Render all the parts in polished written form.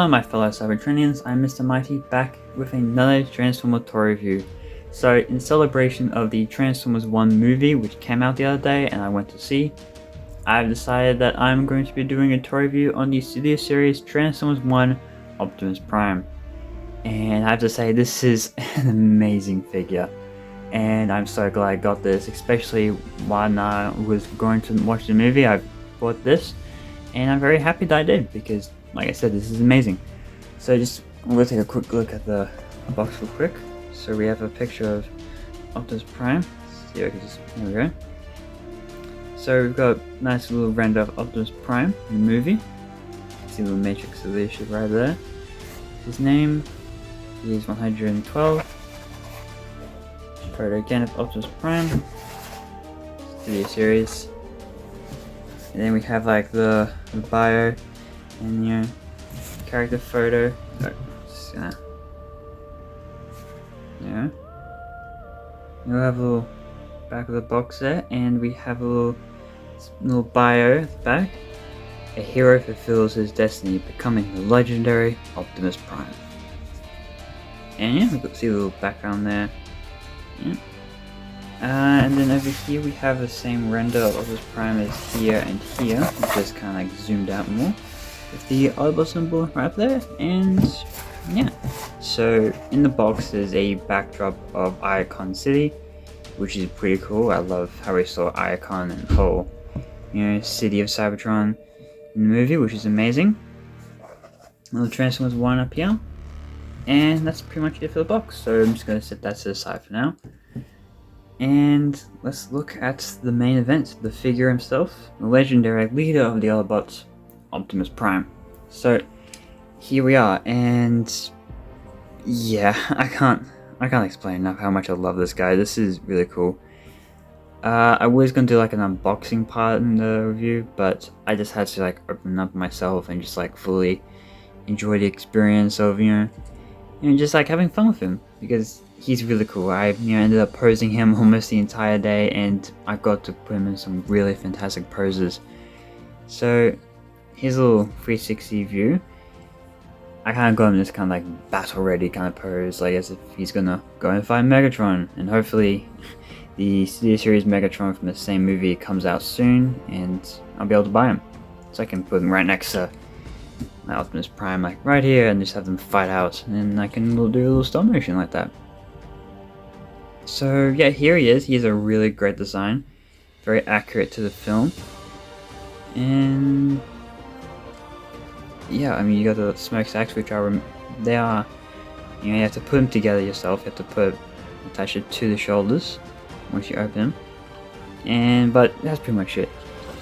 Hello my fellow Cybertronians, I'm Mr. Mighty, back with another Transformers toy review. So in celebration of the Transformers 1 movie which came out the other day and I went to see, I've decided that I'm going to be doing a toy review on the Studio Series Transformers One Optimus Prime. And I have to say, this is an amazing figure. And I'm so glad I got this, especially when I was going to watch the movie. I bought this, and I'm very happy that I did, because like I said, this is amazing. So we'll take a quick look at the box real quick. So we have a picture of Optimus Prime. See, I can here we go. So we've got a nice little render of Optimus Prime in the movie. See the little matrix of leadership right there. His name is 112. Photo again of Optimus Prime. Studio Series. And then we have like the bio and your character photo. Just gonna, yeah. We'll have a little back of the box there, and we have a little bio at the back. A hero fulfills his destiny, becoming the legendary Optimus Prime. And yeah, we can see a little background there. Yeah. And then over here we have the same render of Optimus Prime as here and here, just kind of like zoomed out more, with the audible symbol right there. And yeah, so in the box there's a backdrop of Icon City, which is pretty cool. I love how we saw Icon and the whole, city of Cybertron in the movie, which is amazing. Little Transformers One up here. And that's pretty much it for the box, so I'm just going to set that to the side for now. And let's look at the main event, the figure himself, the legendary leader of the Autobots, Optimus Prime. So here we are, and yeah, I can't explain enough how much I love this guy. This is really cool. I was going to do like an unboxing part in the review, but I just had to like open up myself and just like fully enjoy the experience of, just like having fun with him, because he's really cool. I ended up posing him almost the entire day, and I got to put him in some really fantastic poses. So here's a little 360 view. I kind of got him this kind of like battle ready kind of pose, like as if he's gonna go and fight Megatron, and hopefully the Studio Series Megatron from the same movie comes out soon, and I'll be able to buy him, so I can put him right next to my Optimus Prime, like right here, and just have them fight out, and then I can do a little stop motion like that. So yeah, here he is. He's a really great design, very accurate to the film, and yeah, I mean, you got the smokestacks, which are they are, you have to put them together yourself. You have to attach it to the shoulders once you open them, but that's pretty much it.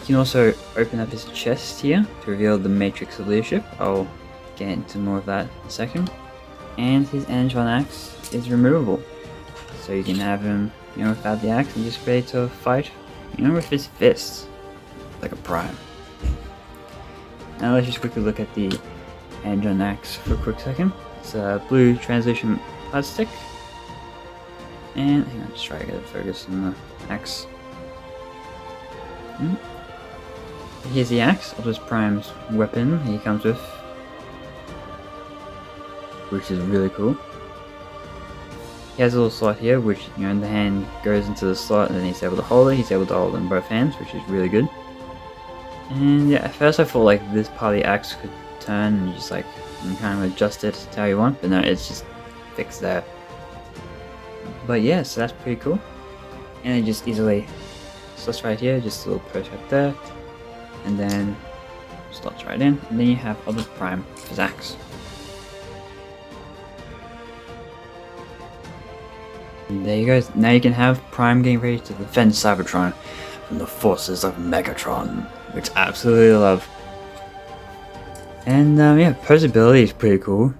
You can also open up his chest here to reveal the matrix of leadership. I'll get into more of that in a second. And his Energon axe is removable, so you can have him, without the axe and just ready to fight, with his fists, like a Prime. Now let's just quickly look at the Energon axe for a quick second. It's a blue transition plastic, and hang on, just try to get a focus on the axe. Here's the axe, Optimus Prime's weapon he comes with, which is really cool. He has a little slot here, which, in the hand goes into the slot, and then he's able to hold it. He's able to hold it in both hands, which is really good. And yeah, at first I thought like this part of the axe could turn, and you just like kind of adjust it to how you want, but no, it's just fixed there. But yeah, so that's pretty cool. And it just easily slots right here, just a little post right there, and then slots right in, and then you have Optimus Prime with his axe. And there you go. Now you can have Prime getting ready to defend Cybertron from the forces of Megatron, which I absolutely love. And yeah, posability is pretty cool.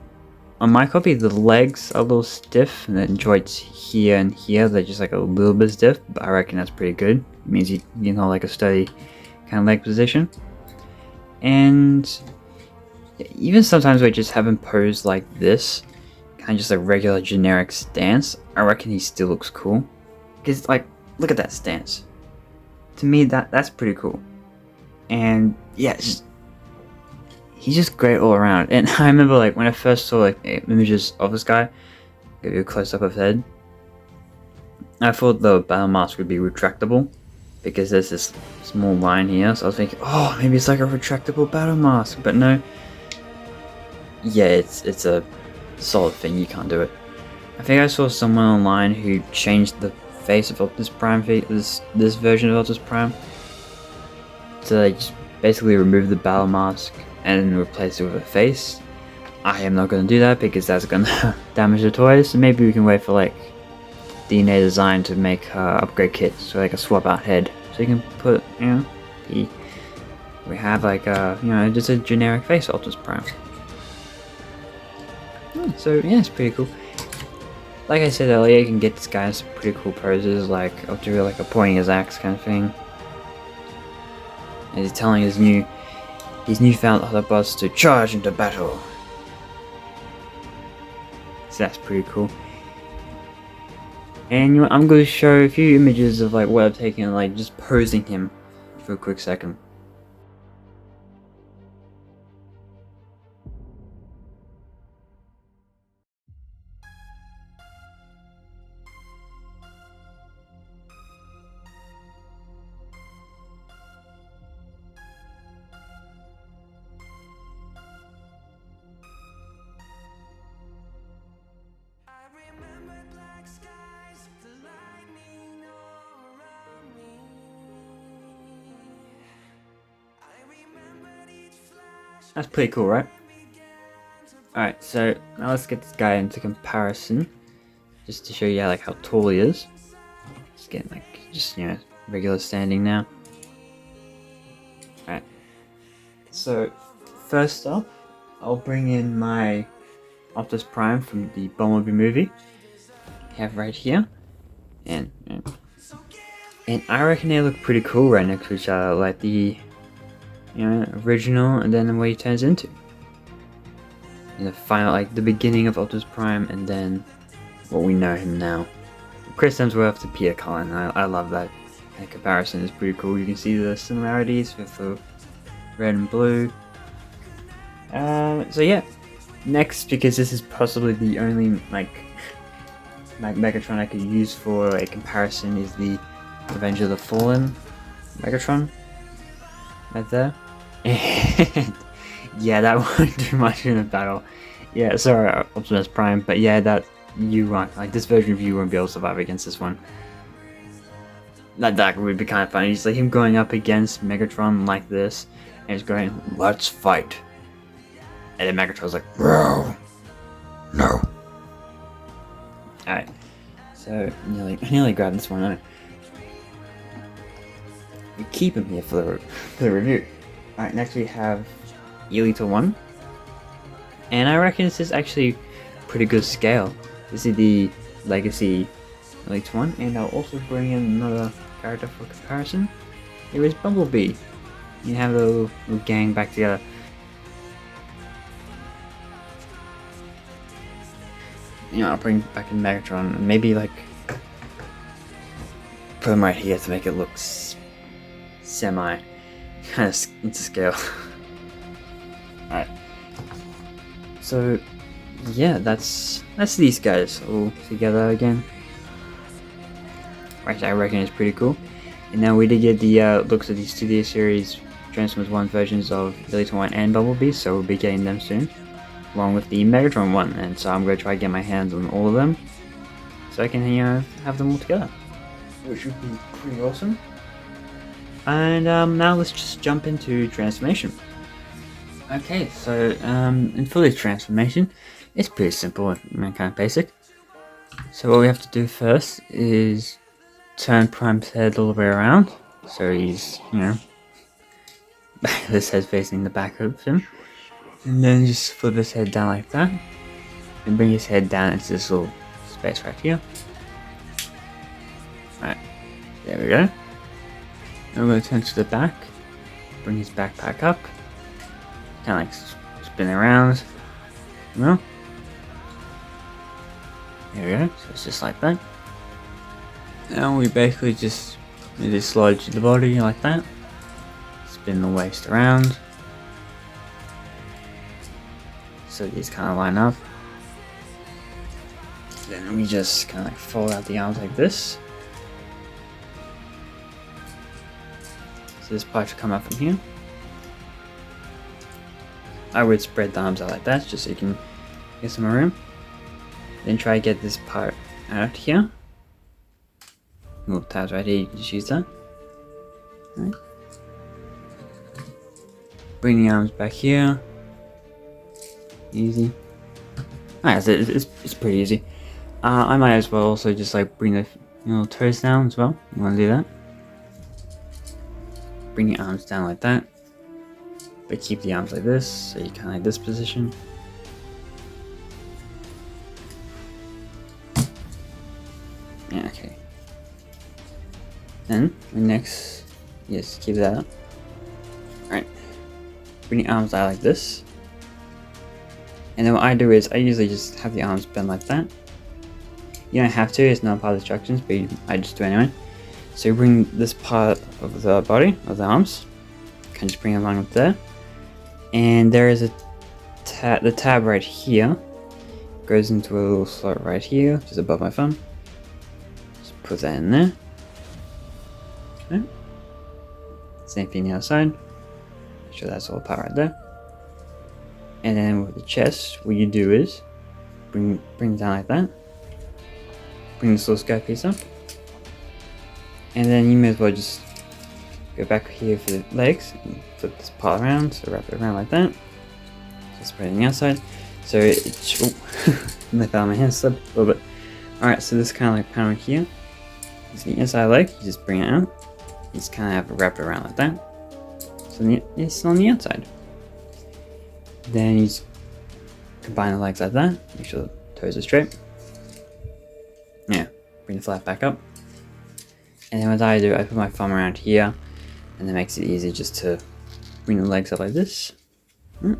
On my copy, the legs are a little stiff, and then joints here and here, they're just like a little bit stiff, but I reckon that's pretty good. It means you hold like a steady kind of leg position. And even sometimes we just have him pose like this, kind of just a regular generic stance, I reckon he still looks cool. Because like, look at that stance. To me, that's pretty cool. And yeah, he's just great all around. And I remember like when I first saw like images of this guy, give you a close up of his head, I thought the battle mask would be retractable because there's this small line here, so I was thinking, oh, maybe it's like a retractable battle mask, but no. Yeah, it's a solid thing, you can't do it. I think I saw someone online who changed the face of Optimus Prime, this version of Optimus Prime, to like, just basically remove the battle mask and replace it with a face. I am not going to do that because that's going to damage the toys, so maybe we can wait for like DNA Design to make upgrade kits, so like a swap out head, so you can put, you know, we have like you know, just a generic face Optimus Prime. So yeah, it's pretty cool. Like I said earlier, you can get this guy in some pretty cool poses, like up to like a pointing his axe kind of thing, and he's telling his newfound Autobots to charge into battle. So that's pretty cool. And you know, I'm going to show a few images of like what I've taken, like just posing him for a quick second. That's pretty cool, right? Alright, so now let's get this guy into comparison, just to show you like how tall he is. Just getting like, just, you know, regular standing now. Alright, so first up, I'll bring in my Optimus Prime from the Bumblebee movie. I have right here, and I reckon they look pretty cool right next to each other, like the, you know, original, and then what he turns into. In the final, like the beginning of Optimus Prime, and then what we know him now. Chris Hemsworth to Peter Cullen. I love that. That comparison is pretty cool. You can see the similarities with the red and blue. So yeah. Next, because this is possibly the only like Megatron I could use for a comparison, is the Revenge of the Fallen Megatron. Right there. And yeah, that won't do much in a battle. Yeah, sorry, Optimus Prime, but yeah, that you won't, like this version of you won't be able to survive against this one. That would be kind of funny. Just like him going up against Megatron like this, and he's going, "Let's fight." And then Megatron's like, "Bro, no." Alright, so I nearly grabbed this one. We keep him here for the review. Alright, next we have Elita 1. And I reckon this is actually pretty good scale. This is the Legacy Elita 1, and I'll also bring in another character for comparison. Here is Bumblebee. You have the little gang back together. You know, I'll bring back in Megatron, and maybe like put him right here to make it look semi kind of into scale. Alright, so yeah, that's these guys all together again. Right, I reckon it's pretty cool. And now we did get the looks of these Studio Series Transformers One versions of Elita 1 and Bumblebee, so we'll be getting them soon, along with the Megatron one, and so I'm going to try to get my hands on all of them, so I can, you know, have them all together, which would be pretty awesome. And now let's just jump into transformation. Okay, so in fully transformation, it's pretty simple and kind of basic. So what we have to do first is turn Prime's head all the way around, so he's, you know, his head facing the back of him, and then just flip his head down like that, and bring his head down into this little space right here. Alright, there we go. Now we're going to turn to the back, bring his backpack up, kind of like spin around, you know. There we go, so it's just like that. Now we basically just dislodge the body like that, spin the waist around, so these kind of line up. Then we just kind of like fold out the arms like this. So this part should come out from here. I would spread the arms out like that, just so you can get some more room. Then try to get this part out here. Little tabs right here, you can just use that. Right. Bring the arms back here. Easy. Alright, so it's pretty easy. I might as well also just like bring the toes down as well. You want to do that? Bring the arms down like that. But keep the arms like this, so you kind of like this position. Yeah, okay. Then, next, yes, keep that up. Alright. Bring the arms out like this. And then what I do is, I usually just have the arms bent like that. You don't have to, it's not part of the instructions, but I just do anyway. So you bring this part of the body, of the arms, can just bring it along up there. And there is the tab right here, goes into a little slot right here, just above my thumb. Just put that in there. Okay. Same thing the other side. Make sure that's all the part right there. And then with the chest, what you do is bring it down like that. Bring this little sky piece up. And then you may as well just go back here for the legs and flip this part around, so wrap it around like that. Just spread it on the outside. So I found my hand slip a little bit. Alright, so this kind of like panel here is the inside leg. You just bring it out. You just kind of have to wrap it around like that. So it's on the outside. Then you just combine the legs like that. Make sure the toes are straight. Yeah, bring the flap back up. And then what I do, I put my thumb around here, and that makes it easy just to bring the legs up like this. And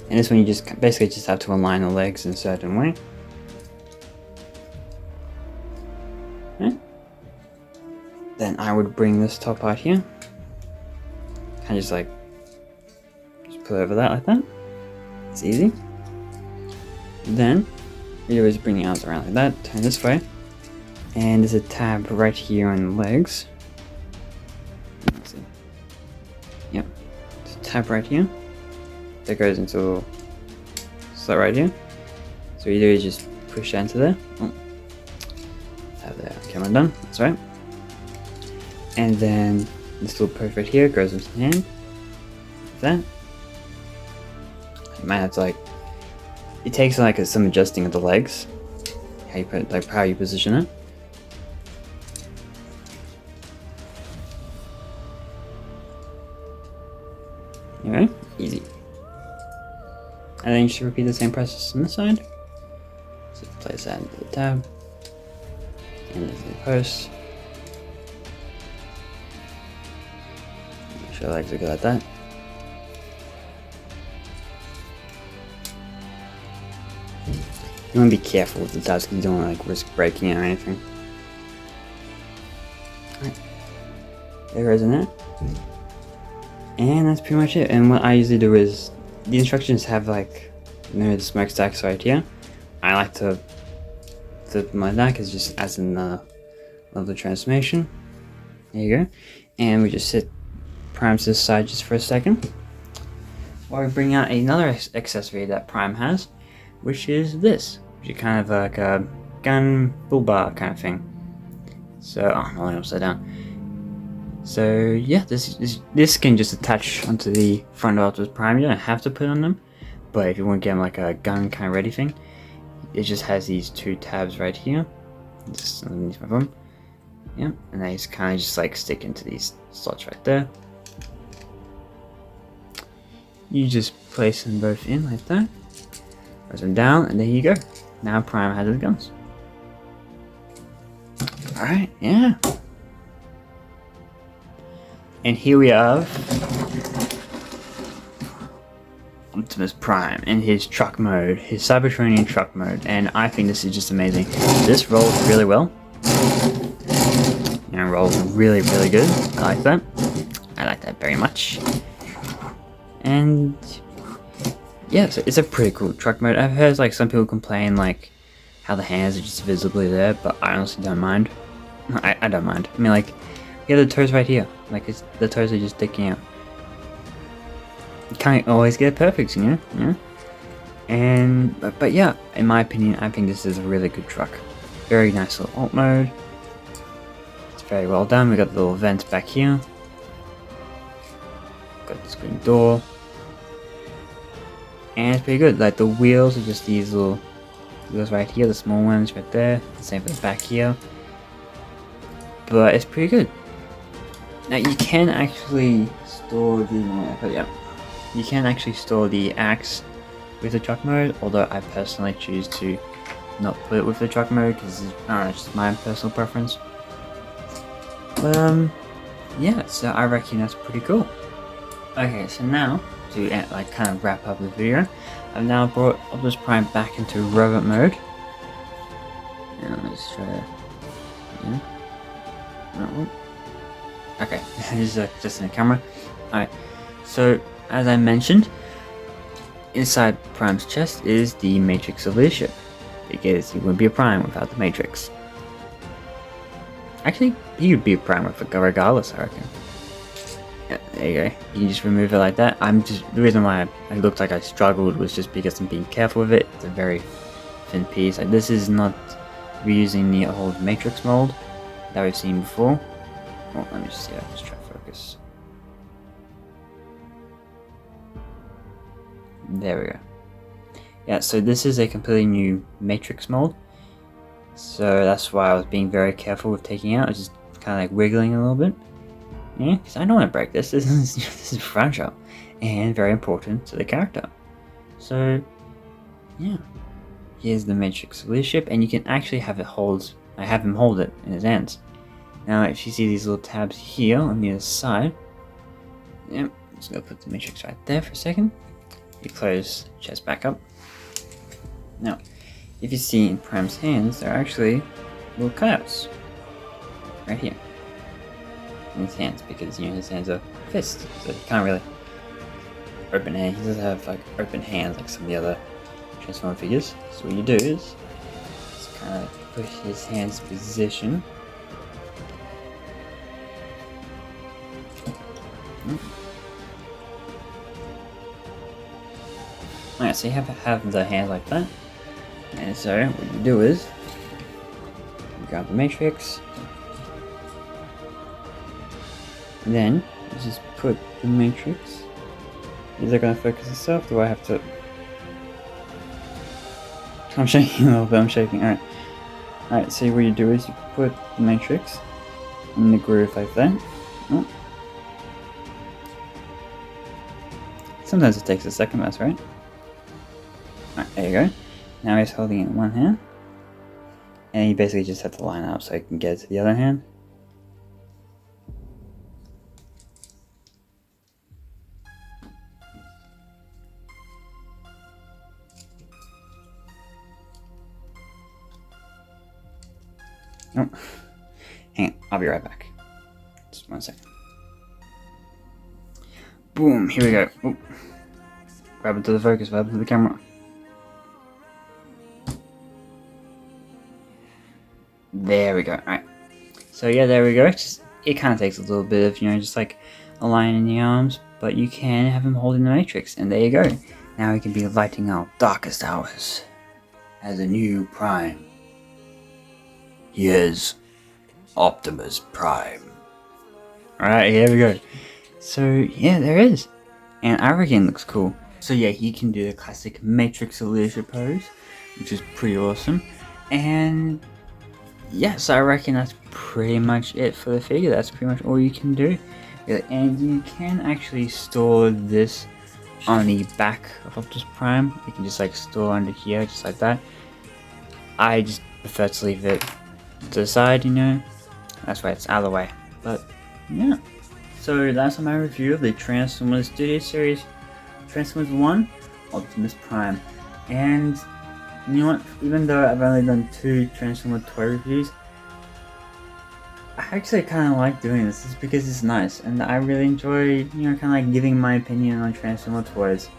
this one you just basically just have to align the legs in a certain way. Okay. Then I would bring this top part here, kind of just put over that like that. It's easy. Then you always bring the arms around like that, turn this way, and there's a tab right here on the legs. Let's see. Yep, there's a tab right here that goes into a slot right here. So what you do is just push that into there. Oh, have the camera done. That's right. And then this little post right here goes into the hand. Like that. You might have to it takes some adjusting of the legs, how you put how you position it. Alright, easy. And then you should repeat the same process on this side. So place that into the tab, and into the post. Make sure the legs are good like that. You want to be careful with the tabs because you don't want to risk breaking it or anything. Alright. There goes in there. And that's pretty much it. And what I usually do is, the instructions have the smokestacks right here. I like to flip them like that because it just adds in the level of transformation. There you go. And we just sit Prime to the side just for a second. While we bring out another accessory that Prime has, which is this, which is kind of like a gun bull bar kind of thing. So, I'm rolling upside down. So yeah, this can just attach onto the front of Optimus Prime. You don't have to put it on them, but if you want to get them like a gun kind of ready thing, it just has these two tabs right here, just underneath my thumb. Yeah, and they just kind of just stick into these slots right there. You just place them both in like that. Press them down, and there you go. Now Prime has his guns. Alright, yeah. And here we have Optimus Prime in his truck mode, his Cybertronian truck mode, and I think this is just amazing. This rolls really well. Rolls really, really good. I like that. that very much. And yeah, so it's a pretty cool truck mode. I've heard like some people complain like how the hands are just visibly there, but I honestly don't mind. I don't mind. I mean, like, yeah, the toes right here. Like, the toes are just sticking out. You can't always get it perfect, you know? Yeah. And but yeah, in my opinion, I think this is a really good truck. Very nice little alt mode. It's very well done. We got the little vents back here. Got the screen door. And it's pretty good. Like, the wheels are just these little wheels right here, the small ones right there. The same for the back here. But it's pretty good. Now you can actually store the you can actually store the axe with the truck mode, although I personally choose to not put it with the truck mode because it's just my personal preference. But yeah, so I reckon that's pretty cool. Okay, so now to like kind of wrap up the video, I've now brought Optimus Prime back into robot mode. And let's try. Yeah. Okay, this is just in the camera. Alright, so as I mentioned, inside Prime's chest is the Matrix of Leadership, because he wouldn't be a Prime without the Matrix. Actually, he would be a Prime with it regardless, I reckon. Yeah, there you go. You can just remove it like that. The reason why I looked like I struggled was just because I'm being careful with it. It's a very thin piece. Like, this is not reusing the old Matrix mold that we've seen before. Well, let me just see. Let's try to focus. There we go. Yeah, so this is a completely new Matrix mold. So that's why I was being very careful with taking out. I was just kind of like wiggling a little bit. Yeah, because I don't want to break this. This is fragile and very important to the character. So yeah, here's the Matrix leadership, and you can actually have it hold. I have him hold it in his hands. Now, if you see these little tabs here on the other side, yeah, I'm just gonna put the Matrix right there for a second. You close the chest back up. Now, if you see in Prime's hands, there are actually little cutouts right here in his hands, because his hands are fists, so he can't really open hand. He doesn't have like open hands like some of the other Transformer figures. So what you do is just kind of push his hands in position. Alright, so you have the hands like that, and so what you do is you grab the Matrix, and then you just put the Matrix. Is it going to focus itself? Do I have to? I'm shaking a little bit. I'm shaking. Alright. So what you do is you put the Matrix in the groove like that. Oh. Sometimes it takes a second, that's right. Alright, there you go. Now he's holding it in one hand. And you basically just have to line up so you can get it to the other hand. Oh, hang on, I'll be right back. Just 1 second. Boom, here we go. Oh. Grab it to the focus, grab it to the camera. There we go, alright. So yeah, there we go. It kind of takes a little bit of, just like aligning the arms, but you can have him holding the Matrix, and there you go. Now he can be lighting our darkest hours as a new Prime. He is Optimus Prime. Alright, here we go. So yeah, there it is. And I reckon it looks cool. So yeah, he can do the classic Matrix leadership pose, which is pretty awesome. And yes, I reckon that's pretty much it for the figure. That's pretty much all you can do. And you can actually store this on the back of Optimus Prime. You can just like store under here, just like that. I just prefer to leave it to the side, that's why it's out of the way. But yeah, so that's my review of the Transformers Studio Series Transformers 1 Optimus Prime. And you know what, even though I've only done 2 Transformer toy reviews, I actually kind of like doing this. It's because it's nice, and I really enjoy, kind of like giving my opinion on Transformer toys.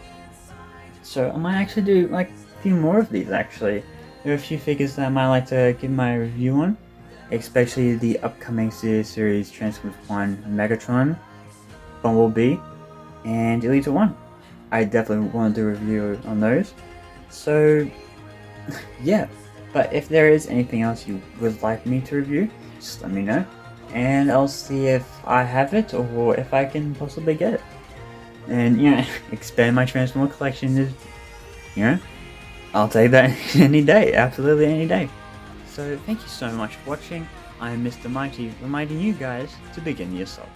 So I might actually do like a few more of these. Actually, there are a few figures that I might like to give my review on, especially the upcoming series Transformers One Megatron, Bumblebee, and Elite One. I definitely want to do a review on those. So yeah, but if there is anything else you would like me to review, just let me know, and I'll see if I have it or if I can possibly get it. And expand my Transformer collection is, I'll take that any day, absolutely any day. So thank you so much for watching. I'm Mr. Mighty, reminding you guys to begin the assault.